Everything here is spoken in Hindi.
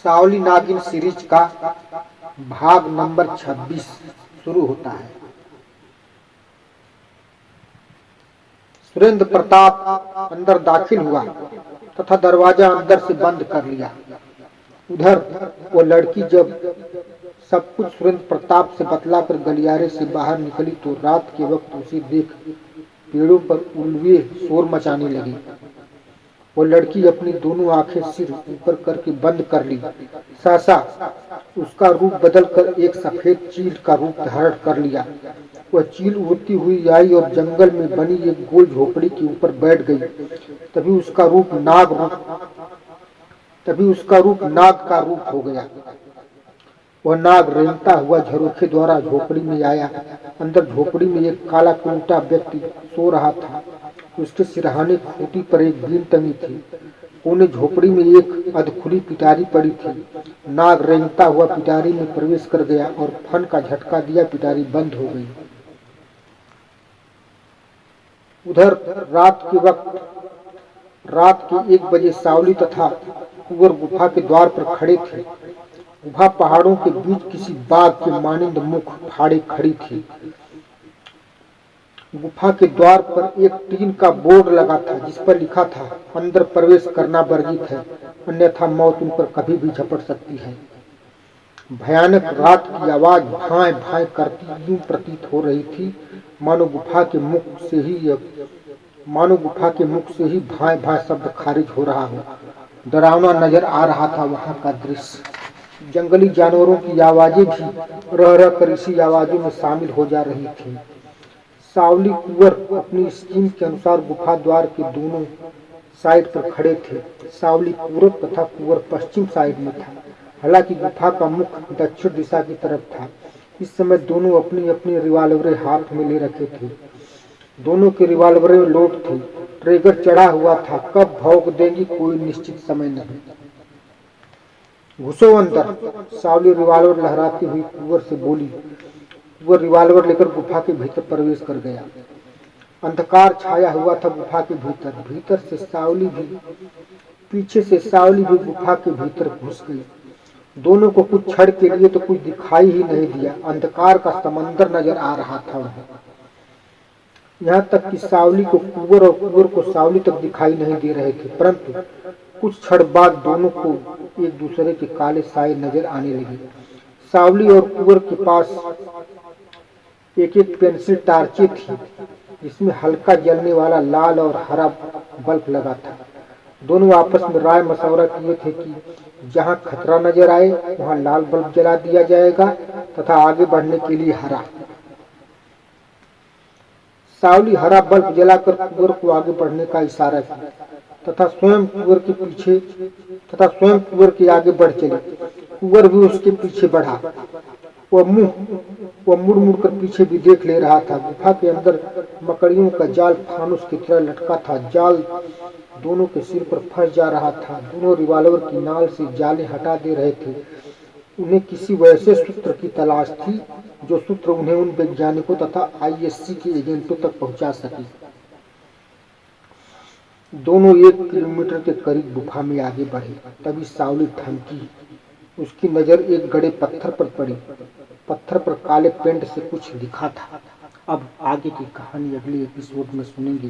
सावली नागिन सीरीज का भाग नंबर 26 शुरू होता है। सुरेंद्र प्रताप अंदर दाखिल हुआ तथा दरवाजा अंदर से बंद कर लिया। उधर वो लड़की जब सब कुछ सुरेंद्र प्रताप से बतलाकर गलियारे से बाहर निकली तो रात के वक्त उसे देख पेड़ों पर उल्लुए शोर मचाने लगी। वो लड़की अपनी दोनों आंखें सिर ऊपर करके बंद कर ली। सहसा उसका रूप बदलकर एक सफेद चील का रूप धारण कर लिया। वह चील उड़ती हुई आई और जंगल में बनी एक गोल झोपड़ी के ऊपर बैठ गई। तभी उसका रूप नाग का रूप हो गया। वह नाग रेंगता हुआ झरोखे द्वारा झोपड़ी में आया। अंदर झोपड़ी में एक काला कुंटा व्यक्ति सो रहा था। उसके सिरहाने खूंटी पर एक बीन टंगी थी। कोने झोपड़ी में एक अधखुली पिटारी पड़ी थी। नाग रेंगता हुआ पिटारी में प्रवेश कर गया और फन का झटका दिया, पिटारी बंद हो गई। उधर रात के 1 बजे सावली तथा कुंवर गुफा के द्वार पर खड़े थे। गुफा पहाड़ों के बीच किसी बाग के मानिंद मुख फाड़े खड़ी थी। गुफा के द्वार पर एक टीन का बोर्ड लगा था जिस पर लिखा था, अंदर प्रवेश करना वर्जित है, अन्यथा मौत उन पर कभी भी झपट सकती है। भयानक रात की आवाज भाए भाए करती यूं प्रतीत हो रही थी मानो गुफा के मुख से ही भाए भाए शब्द खारिज हो रहा हो। डरावना नजर आ रहा था वहां का दृश्य। जंगली जानवरों की आवाजें भी रह रह कर इसी आवाजों में शामिल हो जा रही थी। सावली कुंवर अपनी स्कीम के अनुसार गुफा द्वार के दोनों साइड पर खड़े थे। सावली पूरब तथा कुंवर पश्चिम साइड में था। हालांकि गुफा का मुख दक्षिण दिशा की तरफ था। इस समय दोनों अपनी अपनी रिवाल्वरें हाथ में ले रखे थे। दोनों के रिवाल्वरें लोड थी। ट्रिगर चढ़ा हुआ था। कब भौंक देंगी कोई निश्चित समय नहीं। घुसो अंदर, सावली रिवाल्वर लहराती हुई कुंवर से बोली। वह रिवाल्वर लेकर गुफा के भीतर प्रवेश कर गया। अंधकार छाया हुआ था गुफा के भीतर। पीछे से सावली भी गुफा के भीतर घुस गई। दोनों को कुछ क्षण के लिए तो कुछ दिखाई ही नहीं दिया। अंधकार का समंदर नजर आ रहा था उन्हें। यहाँ तक कि सावली को कुंवर और कुंवर को सावली तक दिखाई नहीं दे रहे थे। परंतु कुछ क्षण बाद दोनों को एक दूसरे के काले साए नजर आने लगे। सावली और कुंवर के पास एक एक पेंसिल टार्चे थी जिसमें हल्का जलने वाला लाल और हरा बल्ब लगा था। दोनों आपस में राय मशवरा किए थे कि जहां खतरा नजर आए वहां लाल बल्ब जला दिया जाएगा तथा आगे बढ़ने के लिए हरा। सावली हरा बल्ब जलाकर कुंवर को आगे बढ़ने का इशारा किया तथा स्वयं कुंवर के आगे बढ़ चले। कुंवर भी उसके पीछे बढ़ा। वह मुड़ मुड़ कर पीछे भी देख ले रहा था। गुफा के अंदर मकड़ियों का जाल फानुस की तरह लटका था। जाल दोनों के सिर पर फंस जा रहा था। दोनों रिवाल्वर की नाल से जाले हटा दे रहे थे। उन्हें किसी वैसे सूत्र की तलाश थी जो सूत्र उन्हें उन वैज्ञानिकों तथा आईएससी के एजेंटों तक पहुंचा सके। दोनों 1 किलोमीटर के करीब गुफा में आगे बढ़े। तभी सावली थमकी। उसकी नजर एक गड़े पत्थर पर पड़ी। पत्थर पर काले पेंट से कुछ लिखा था। अब आगे की कहानी अगले एपिसोड में सुनेंगे।